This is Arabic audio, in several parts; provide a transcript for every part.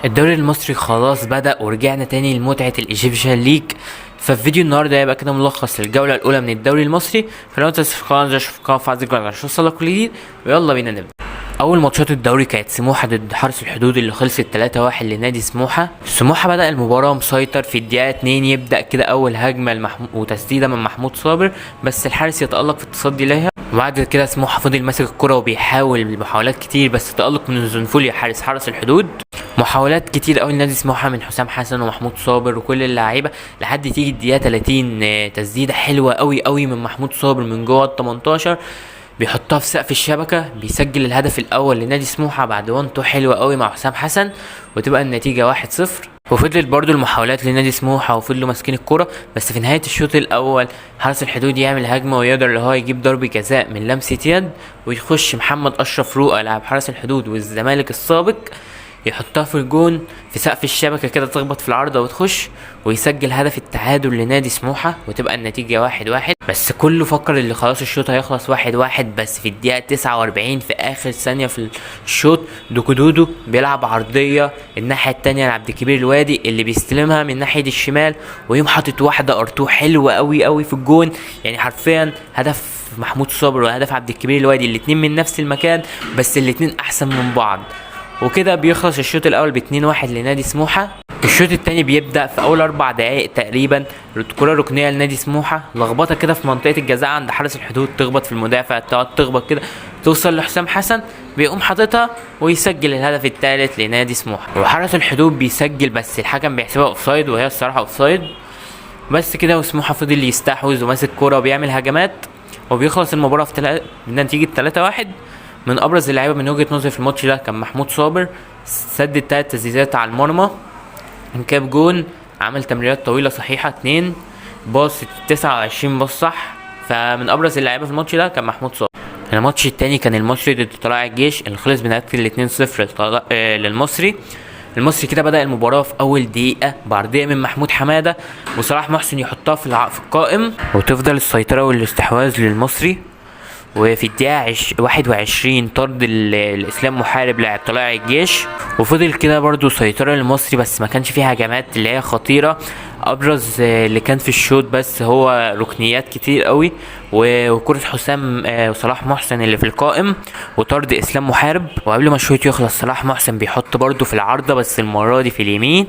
الدوري المصري خلاص بدأ ورجعنا تاني لمتعة الايجيبشن ليج. ففي فيديو النهارده هيبقى كده ملخص للجولة الأولى من الدوري المصري. فلو انت في القناة في القناة فعايز الجولة عشان توصلك كل جديد، ويلا بينا نبدأ. أول ماتشات الدوري كانت سموحة ضد حرس الحدود اللي خلصت 3-1 لنادي سموحة. بدأ المباراة مسيطر في الدقيقة 2، يبدأ كده أول هجمة وتسديدة من محمود صابر، بس الحارس يتألق في التصدي ليها. وبعد كده سموحة فضل ماسك الكرة وبيحاول بمحاولات كتير، بس تألق من الزنفولي حارس الحدود. محاولات كتير قوي لنادي سموحة من حسام حسن ومحمود صابر وكل اللعيبه، لحد تيجي الدقيقه 30 تسديده حلوه قوي من محمود صابر من جوه ال 18، بيحطها في سقف الشبكه، بيسجل الهدف الاول لنادي سموحة بعد وانتو حلوه قوي مع حسام حسن، وتبقى النتيجه 1-0. وفضلت برضو المحاولات لنادي سموحة وفضلوا ماسكين الكرة، بس في نهاية الشوط الأول حارس الحدود يعمل هجمة ويقدر اللي هو يجيب ضربة جزاء من لمسة يد، ويخش محمد أشرف رؤى لاعب حارس الحدود والزمالك السابق يحطها في الجون في سقف الشبكة كده، تخبط في العارضة وتخش، ويسجل هدف التعادل لنادي سموحة، وتبقى النتيجة 1-1. بس كله فكر اللي خلاص الشوط هيخلص 1-1، بس في الدقيقة 49 في آخر ثانية في الشوط دوكودودو بيلعب عرضية الناحية التانية لعبد الكبير الوادي اللي بيستلمها من ناحية الشمال، ويقوم حاطط واحدة ارتو حلوة قوي في الجون. يعني حرفيا هدف محمود صابر وهدف عبد الكبير الوادي الاتنين من نفس المكان، بس الاتنين أحسن من بعض. وكده بيخلص الشوط الاول ب2-1 لنادي سموحة. الشوط التاني بيبدأ في اول 4 دقايق تقريبا، كرة ركنية لنادي سموحة، لخبطة كده في منطقة الجزاء عند حارس الحدود، تخبط في المدافع، تقعد تخبط كده توصل لحسام حسن، بيقوم حاططها ويسجل الهدف الثالث لنادي سموحة. وحارس الحدود بيسجل، بس الحكم بيحسبها اوفسايد، وهي الصراحة اوفسايد. بس كده وسموحة فضل يستحوذ وماسك كرة وبيعمل هجمات، وبيخلص المباراة بنتيجة 3-1. من ابرز اللعيبه من وجهه نظري في الماتش ده كان محمود صابر، سدد 3 تسديدات على المرمى، جاب جون، عمل تمريرات طويله صحيحه 2 باص 29 باص صح. فمن ابرز اللعيبه في الماتش ده كان محمود صابر. الماتش التاني كان المصري ضد طلائع الجيش اللي خلص بنتيجه 2-0 للمصري. المصري كده بدأ المباراة في أول دقيقة بعرضية من محمود حمادة، وصلاح محسن يحطها في القائم، وتفضل السيطرة والاستحواذ للمصري. وفي الدقيقة 21 طرد الإسلام محارب لاعب طلائع الجيش، وفضل كده برضو سيطرة للمصري، بس ما كانش فيها هجمات اللي هي خطيرة. أبرز اللي كان في الشوط بس هو ركنيات كتير قوي، وكرة حسام وصلاح محسن اللي في القائم، وطرد إسلام محارب. وقبل ما الشوط يخلص صلاح محسن بيحط برضو في العارضة، بس المرة دي في اليمين،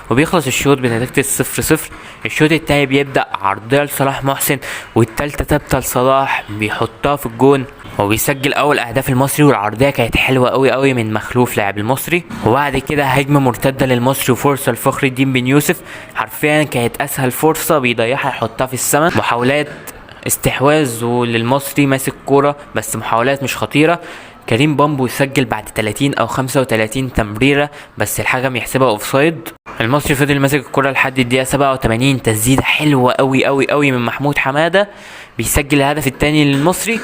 وبيخلص الشوط بنتيجة 0-0. الشوط التاني بيبدأ عرضية لصلاح محسن، والتالتة تابتة لصلاح بيحطها في الجون، وبيسجل اول اهداف المصري. والعرضيه كانت حلوه قوي من مخلوف لاعب المصري. وبعد كده هجمه مرتده للمصري وفرصه لفخر الدين بن يوسف، حرفيا كانت اسهل فرصه بيضيعها يحطها في السماء. محاولات استحواذ للمصري، ماسك كوره بس محاولات مش خطيره. كريم بامبو يسجل بعد 30 او 35 تمريره، بس الحكم يحسبها اوفسايد. المصري فضل ماسك الكرة لحد الدقيقة 87، تسديدة حلوة قوي من محمود حمادة، بيسجل الهدف الثاني للمصري،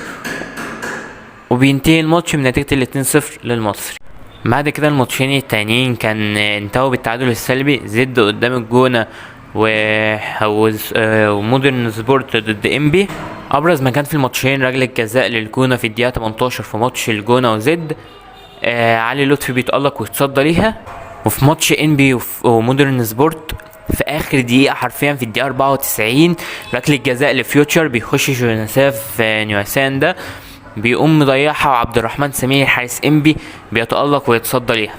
وبينتهي الماتش بنتيجة 2-0 للمصري. بعد كده الماتشين التانيين كان انتهوا بالتعادل السلبي، زد قدام الجونة ومودرن سبورت ضد انبي. ابرز ما كان في الماتشين رجل الجزاء للجونة في الدقيقة 18 في ماتش الجونة وزد، علي لطفي بيتألق ويتصدى ليها. وفي ماتش انبي ومودرن سبورت في اخر دقيقة حرفيا في الدقيقة 94 ركلة الجزاء لفيوتشر، بيخش جوناساف نيوسان ده بيقوم مضيعها، وعبد الرحمن سمير حارس انبي بيتألق ويتصدى ليها.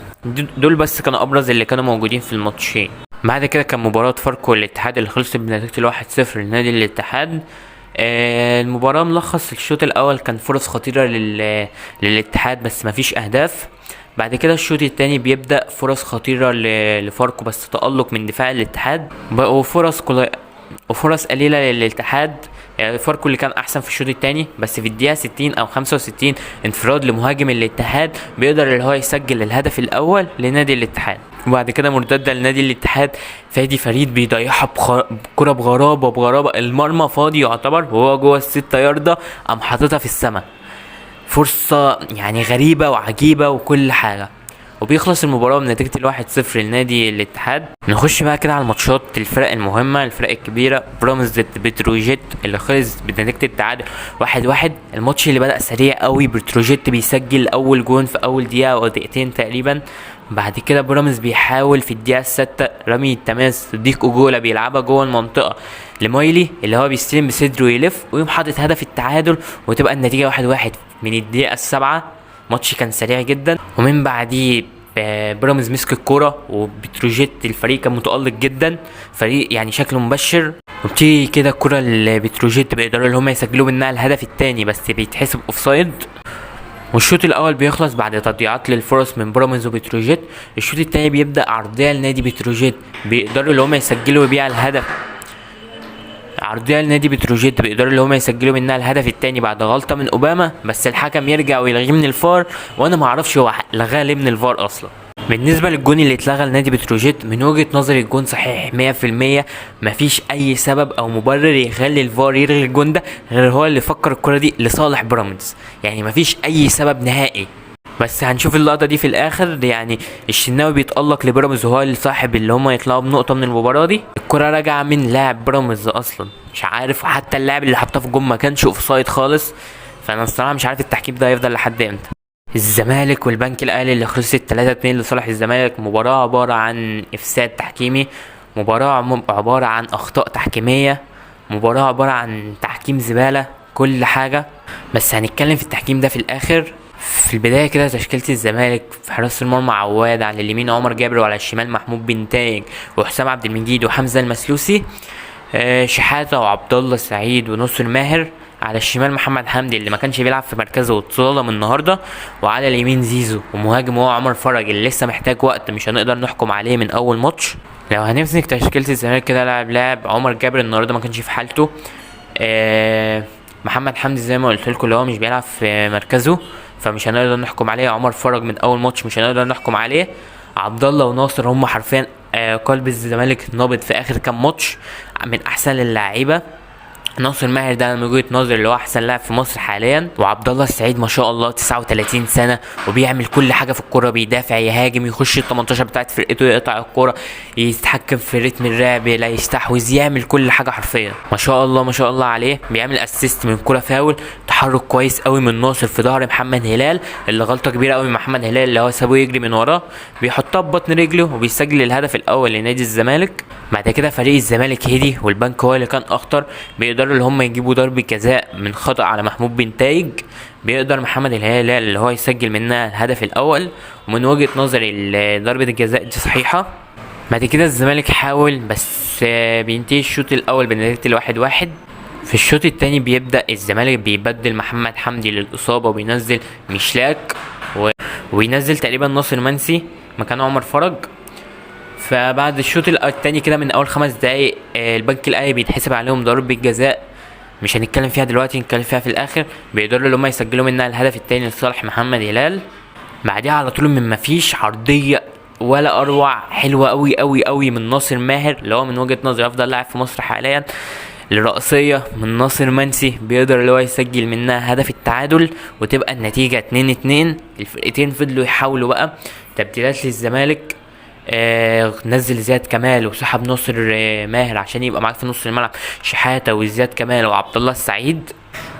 دول بس كانوا ابرز اللي كانوا موجودين في الماتشين. بعد كده كان مباراة فاركو والاتحاد اللي خلصت بنتيجة 1-0 لنادي الاتحاد. المباراة ملخص الشوط الاول كان فرص خطيرة للاتحاد بس مفيش اهداف. بعد كده الشوط التاني بيبدأ فرص خطيرة لفاركو بس تألق من دفاع الاتحاد، وفرص قليلة للاتحاد. يعني فاركو اللي كان احسن في الشوط الثاني، بس في الدقيقه 60 او 65 انفراد لمهاجم الاتحاد بيقدر اللي هو يسجل الهدف الاول لنادي الاتحاد. وبعد كده مرتده لنادي الاتحاد، فادي فريد بيضيعها بكره بغرابه، المرمى فاضي يعتبر وهو جوه ال6 ياردة، قام حاططها في السماء. فرصه يعني غريبه وعجيبه وكل حاجه. وبيخلص المباراة بنتيجة 1-0 لنادي الاتحاد. نخش بقى كده على الماتشات الفرق المهمة، الفرق الكبيرة. برامز ضد بتروجيت اللي خلص بنتيجة التعادل 1-1. الماتش اللي بدأ سريع قوي، بتروجيت بيسجل أول جون في أول دقيقة أو دقيقتين تقريبا، بعد كده بيراميدز بيحاول في الدقيقة الستة رمي التماس صديق أجولا بيلعبها جوه المنطقة لمايلي اللي هو بيستلم بصدره ويلف ويقوم حاطط هدف التعادل، وتبقى النتيجة 1-1 من الدقيقة السابعة. ماتش كان سريع جدا، ومن بعديه بيراميدز مسك الكورة وبتروجيت الفريق كان متألق جدا، فريق يعني شكله مبشر. وبتيجي كده الكرة اللي بتروجيت بيقدروا اللي هم يسجلوا منها الهدف التاني بس بيتحسب اوفسايد، والشوط الاول بيخلص بعد تضييعات للفرص من بيراميدز وبتروجيت. الشوط التاني بيبدا عرضيه لنادي بتروجيت بيقدروا اللي هم يسجلوا بيها الهدف، عرضيه لنادي بتروجيت بيقدروا اللي هم يسجلوا منها الهدف التاني بعد غلطه من اوباما، بس الحكم يرجع ويلغيه من الفار، وانا ما اعرفش هو لغاه ليه من الفار اصلا. بالنسبه للجون اللي اتلغى لنادي بتروجيت، من وجهه نظري الجون صحيح 100%، مفيش اي سبب او مبرر يخلي الفار يلغي الجون ده غير هو اللي فكر الكره دي لصالح بيراميدز، يعني مفيش اي سبب نهائي. بس هنشوف اللقطه دي في الاخر، يعني الشناوي بيتالق لبيراميدز وهو اللي صاحب اللي هم يطلعوا بنقطه من المباراه دي. الكره راجعه من لاعب بيراميدز اصلا مش عارف، وحتى اللاعب اللي حطها في الجون ما كانش اوفسايد خالص، فانا الصراحه مش عارف التحكيم ده هيفضل لحد امتى. الزمالك والبنك الاهلي اللي خلصت 3-2 لصالح الزمالك، مباراه عباره عن افساد تحكيمي، مباراه عباره عن اخطاء تحكيميه، مباراه عباره عن تحكيم زباله، كل حاجه. بس هنتكلم في التحكيم ده في الاخر. في البدايه كده تشكيله الزمالك: في حراسه المرمى عواد، على اليمين عمر جابر، وعلى الشمال محمود بن تايج وحسام عبد المجيد وحمزه المسلوسي، شحاته وعبد الله السعيد ونصر ماهر، على الشمال محمد حمدي اللي ما كانش بيلعب في مركزه واتصدم النهارده، وعلى اليمين زيزو، ومهاجم هو عمر فرج اللي لسه محتاج وقت مش هنقدر نحكم عليه من اول ماتش. لو هنمسك تشكيله الزمالك كده، لاعب عمر جابر النهارده ما كانش في حالته، محمد حمدي زي ما قلت لكم اللي هو مش بيلعب في مركزه فمش هنقدر نحكم عليه، عمر فرج من اول ماتش مش هنقدر نحكم عليه، عبد الله وناصر هم حرفيا قلب الزمالك نابض في اخر كام ماتش من احسن اللعيبه. ناصر ماهر ده من وجهة نظري اللي هو احسن لاعب في مصر حاليا، وعبد الله السعيد ما شاء الله 39 سنه وبيعمل كل حاجه في الكوره، بيدافع يهاجم يخش ال 18 بتاعت فرقته يقطع الكوره يتحكم في رتم اللعب لا يستحوذ، يعمل كل حاجه حرفيا ما شاء الله ما شاء الله عليه. بيعمل اسيست من كوره فاول، تحرك كويس قوي من ناصر في ظهر محمد هلال اللي غلطه كبيره قوي من محمد هلال اللي هو سابه يجري من وراه، بيحطها ببطن رجله وبيسجل الهدف الاول لنادي الزمالك. بعد كده فريق الزمالك هدي والبنك هو اللي كان اخطر، بيقدروا اللي هم يجيبوا ضربة جزاء من خطأ على محمود بن تايج، بيقدر محمد الهلال اللي هو يسجل منها الهدف الاول، ومن وجهة نظري ضربة الجزاء دي صحيحة. بعد كده الزمالك حاول بس بينتهي الشوط الاول بنتيجة 1-1. في الشوط الثاني بيبدأ الزمالك بيبدل محمد حمدي للإصابة وبينزل مشلاك وينزل تقريبا ناصر منسي مكان عمر فرج. فبعد الشوط الثاني كده من اول 5 دقايق البنك الاهلي بيتحسب عليهم ضربة جزاء مش هنتكلم فيها دلوقتي، نتكلم فيها في الاخر، بيقدروا اللي هم يسجلوا منها الهدف الثاني لصالح محمد هلال. بعدها على طول من مفيش عرضية ولا اروع حلوة قوي قوي قوي من ناصر ماهر اللي هو من وجهة نظري افضل لاعب في مصر حاليا، الرأسية من ناصر منسي بيقدر اللي هو يسجل منها هدف التعادل وتبقى النتيجة 2-2. الفرقتين فضلوا يحاولوا بقى تبديلات للزمالك، نزل زياد كمال وسحب ناصر ماهر عشان يبقى معاك في نص الملعب شحاته وزياد كمال وعبد الله السعيد.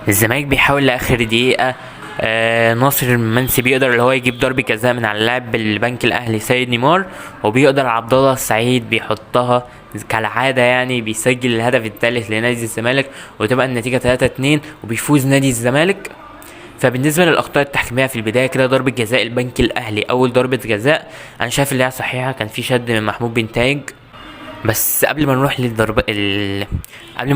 الزمالك بيحاول لاخر دقيقه، ناصر منسي بيقدر اللي هو يجيب ضربه جزاء من على اللاعب بالبنك الاهلي سيد نيمار، وبيقدر عبد الله السعيد بيحطها كالعاده يعني بيسجل الهدف الثالث لنادي الزمالك وتبقى النتيجه 3-2 وبيفوز نادي الزمالك. فبالنسبه للاخطاء التحكيميه في البدايه كده، ضربه جزاء البنك الاهلي اول ضربه جزاء انا شايف اللي هي صحيحه، كان في شد من محمود بن تايج. بس قبل ما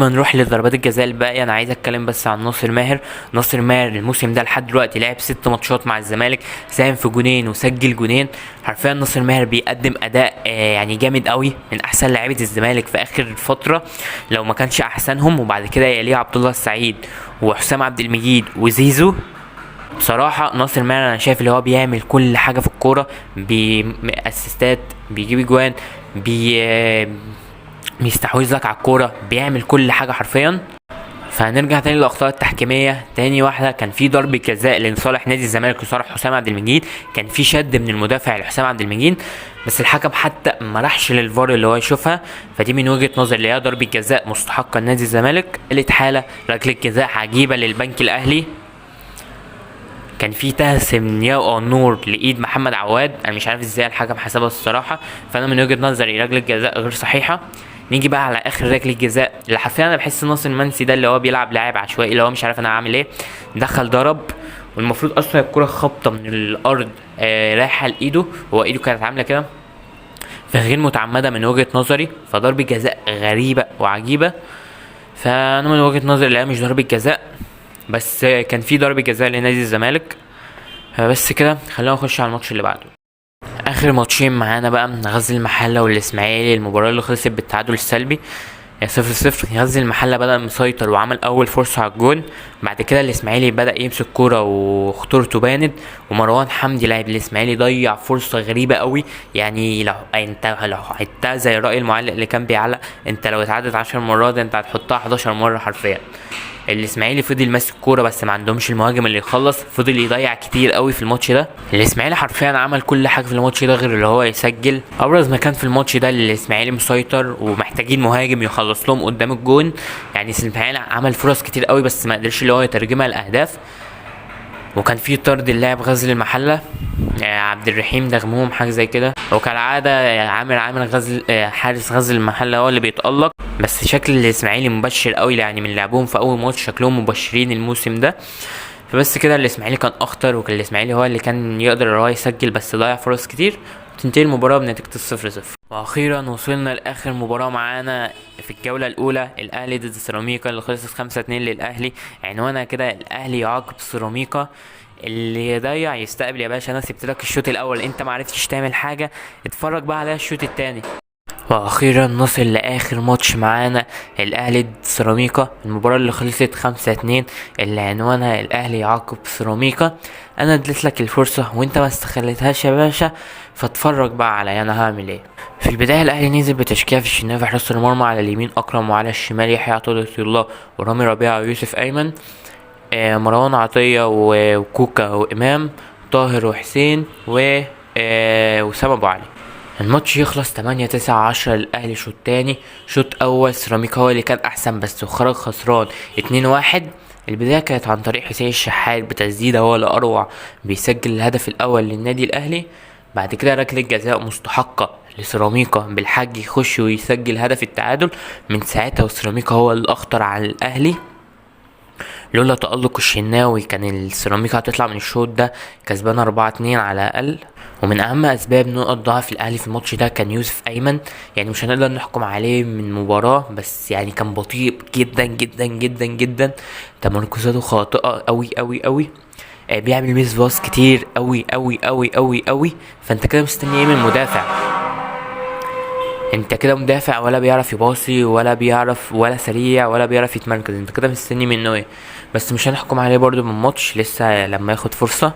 نروح للضربات الجزاء الباقيه انا عايز اتكلم بس عن ناصر ماهر. ناصر ماهر الموسم ده لحد دلوقتي لعب 6 ماتشات مع الزمالك، ساهم في جونين وسجل جونين، حرفيا ناصر ماهر بيقدم اداء يعني جامد قوي، من احسن لاعيبه الزمالك في اخر فتره لو ما كانش احسنهم، وبعد كده يليه عبد الله السعيد وحسام عبد المجيد وزيزو. بصراحة ناصر ماهر انا شايف اللي هو بيعمل كل حاجة في الكورة، باسيستات، بيجيب اجوان، بيستحوذ لك على الكورة، بيعمل كل حاجة حرفيا. فهنرجع تاني للاخطاء التحكيميه. تاني واحده كان في ضربه جزاء لصالح نادي الزمالك وصالح حسام عبد المجيد، كان في شد من المدافع لحسام عبد المجيد بس الحكم حتى ما راحش للفار اللي هو يشوفها، فدي من وجهه نظري اللي هي ضربه جزاء مستحقه لنادي الزمالك. تالت حاله ركله جزاء عجيبه للبنك الاهلي، كان في تهسم يا النور لايد محمد عواد، انا مش عارف ازاي الحكم حسبها الصراحه، فانا من وجهه نظري ركله جزاء غير صحيحه. نيجي بقى على اخر ركله جزاء اللي حرفيا انا بحس ناصر المنسي ده اللي هو بيلعب لاعب عشوائي، اللي هو مش عارف انا هعمل ايه، دخل ضرب، والمفروض اصلا الكره خابطه من الارض رايحه لايده، هو ايده كانت عامله كده، فغير متعمده من وجهه نظري، فضربه جزاء غريبه وعجيبه. فانا من وجهه نظري لا مش ضربه جزاء، بس كان في ضربه جزاء لنادي الزمالك. فبس كده خلينا نخش على الماتش اللي بعده. اخر ماتشين معانا بقى غزل المحله والاسماعيلي، المباراه اللي خلصت بالتعادل السلبي 0-0. غزل المحله بدأ مسيطر وعمل اول فرصه على الجون، بعد كده الاسماعيلي بدأ يمسك كوره وخطورته بانت، ومروان حمدي لاعب الاسماعيلي ضيع فرصه غريبه قوي. يعني لو انت زي رأي المعلق اللي كان بيعلق، انت لو اتعدت 10 مرات انت هتحطها 11 مره حرفيا. الاسماعيلي فضل ماسك كوره بس ما عندهمش المهاجم اللي يخلص، فضل يضيع كتير قوي في الماتش ده. الاسماعيلي حرفيا عمل كل حاجه في الماتش ده غير اللي هو يسجل. ابرز ما كان في الماتش ده الاسماعيلي مسيطر ومحتاجين مهاجم يخلص لهم قدام الجون. يعني الاسماعيلي عمل فرص كتير قوي بس ما قدرش اللي هو يترجمها لاهداف. وكان في طرد اللاعب غزل المحله عبد الرحيم دغمهم حاجه زي كده، وكالعاده عامر غزل حارس غزل المحله هو اللي بيتألق. بس شكل الاسماعيلي مبشر قوي، يعني من لعبهم في اول ماتش شكلهم مبشرين الموسم ده. فبس كده الاسماعيلي كان اخطر، وكان الاسماعيلي هو اللي كان يقدر هو يسجل بس ضيع فرص كتير، تنتهي المباراة بنتيجة 0-0. واخيرا وصلنا لاخر مباراة معانا في الجولة الاولى، الاهلي ضد سيراميكا اللي خلصت 5-2 للاهلي. عنوانها كده الاهلي يعاقب سيراميكا، اللي يضيع يستقبل. يا باشا انا سبت لك الشوط الاول انت ما عرفتش تعمل حاجة، اتفرج بقى على الشوط الثاني. واخيرا نصل لاخر ماتش معانا، الاهلي ضد سيراميكا، المباراة اللي خلصت 5-2 اللي عنوانها الاهلي يعاقب سيراميكا. انا اديت لك الفرصة وانت ما استغلتهاش يا باشا، فاتفرج بقى على انا هعمل ايه. في البداية الاهلي نزل بتشكيلة في الشناوي في حراسة المرمى، على اليمين اكرم وعلى الشمال يحيى عطية الله ورامي ربيعة ويوسف ايمن، مروان عطية وكوكا وامام طاهر وحسين وسام ابو علي. الماتش يخلص 8-9-10 للاهلي. شوط تاني، شوط اول سيراميكا هو اللي كان احسن بس وخرج خسران 2-1. البداية كانت عن طريق حسين الشحات بتسديدة هو اللي اروع بيسجل الهدف الاول للنادي الاهلي. بعد كده ركلة جزاء مستحقة لسيراميكا بالحاج يخش ويسجل هدف التعادل. من ساعتها وسيراميكا هو الاخطر على الاهلي، لولا تألق الشناوي كان السيراميكا هتطلع من الشوط ده كسبانة 4-2 على الأقل. ومن أهم أسباب نقط ضعف الأهلي في الماتش ده كان يوسف أيمن، يعني مش هنقدر نحكم عليه من مباراة بس يعني كان بطيء جدا جدا جدا جدا، تمركزاته خاطئة أوي أوي أوي، بيعمل ميس باص كتير أوي أوي أوي أوي أوي. فأنت كده مستني ايه من مدافع؟ انت كده مدافع ولا بيعرف يباصي ولا بيعرف ولا سريع ولا بيعرف يتمركز، انت كده مستني منه ايه؟ بس مش هنحكم عليه برضو من ماتش لسه لما ياخد فرصة.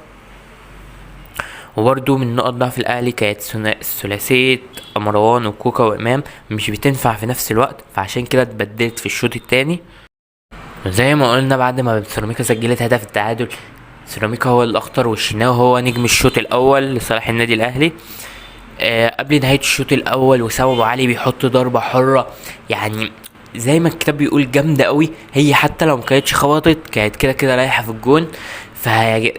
وبرضو من نقط ضعف الاهلي كانت ثلاثية مروان وكوكا وامام مش بتنفع في نفس الوقت، فعشان كده اتبدلت في الشوط التاني. زي ما قلنا بعد ما سيراميكا سجلت هدف التعادل، سيراميكا هو الاخطر والشناوي هو نجم الشوط الاول لصالح النادي الاهلي. قبل نهاية الشوط الاول وسام ابو علي بيحط ضربة حرة، يعني زي ما الكتاب بيقول جامدة قوي، هي حتى لو مكانتش خبطت كانت كده كده رايحة في الجون.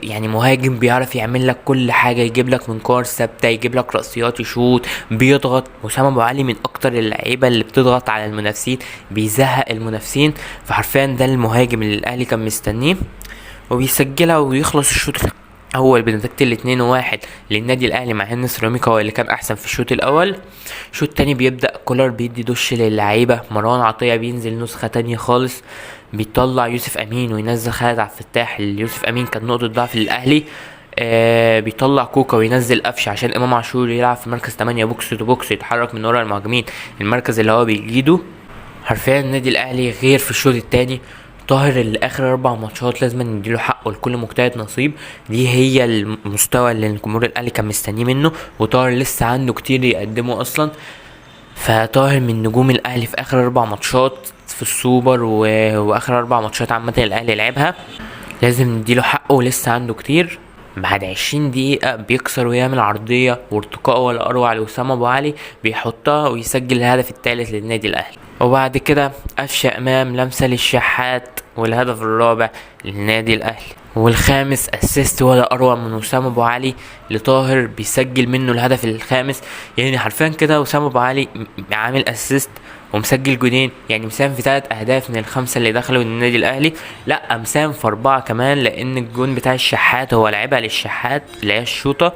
يعني مهاجم بيعرف يعمل لك كل حاجة، يجيب لك من كور ثابتة، يجيب لك رأسيات، يشوط، بيضغط. وسام ابو علي من اكتر اللعيبة اللي بتضغط على المنافسين، بيزهق المنافسين، فحرفيا ده المهاجم اللي الاهلي كان مستنيه، وبيسجلها ويخلص الشوط اول بنتيجة 2-1 للنادي الاهلي، مع ان سيراميكا هو اللي كان احسن في الشوط الاول. الشوط التاني بيبدا كولر بيدي دش للعيبه، مروان عطيه بينزل نسخه تانية خالص، بيطلع يوسف امين وينزل خالد عبد الفتاح. يوسف امين كان نقطه ضعف للاهلي. بيطلع كوكا وينزل قفش عشان امام عاشور يلعب في مركز 8 بوكس تو بوكس، يتحرك من ورا المهاجمين، المركز اللي هو بيجيده. حرفيا النادي الاهلي غير في الشوط التاني. طاهر اللي اخر 4 ماتشات لازم نديله حقه، لكل مجتهد نصيب، دي هي المستوى اللي الجمهور الاهلي كان مستنيه منه، وطاهر لسه عنده كتير يقدمه اصلا. فطاهر من نجوم الاهلي في اخر 4 ماتشات في السوبر واخر 4 ماتشات عامه الاهلي لعبها، لازم نديله حقه ولسه عنده كتير. بعد 20 دقيقة بيكسر ويعمل عرضية وارتقاء ولا اروع لوسام ابو علي، بيحطها ويسجل الهدف الثالث للنادي الاهلي. وبعد كده قفشه امام لمسه للشحات والهدف الرابع للنادي الاهلي. والخامس اسيست ولا اروع من وسام ابو علي لطاهر، بيسجل منه الهدف الخامس. يعني حرفيا كده وسام ابو علي عامل اسيست ومسجل جونين، يعني مساهم في 3 اهداف من ال5 اللي دخلوا النادي الاهلي. لا مساهم في 4 كمان، لان الجون بتاع الشحات هو لعبها للشحات اللي هي الشوطه.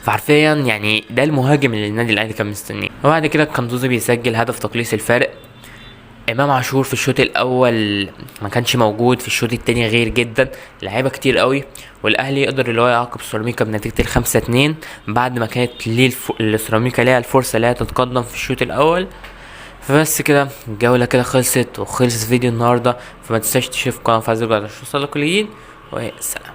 فحرفيا يعني ده المهاجم اللي النادي الاهلي كان مستنيه. وبعد كده القندوزي بيسجل هدف تقليص الفارق. امام عاشور في الشوط الاول ما كانش موجود، في الشوط التاني غير جدا، لعيبه كتير قوي. والاهلي يقدر اللي هو يعاقب سيراميكا بنتيجه ال5-2 بعد ما كانت ليه السيراميكا ليها الفرصه اللي هي تتقدم في الشوط الاول. فبس كده الجوله كده خلصت، وخلص فيديو النهارده. فما تنساش تشوف قناه فاز الجدع عشان توصلك كل جديد. والسلام.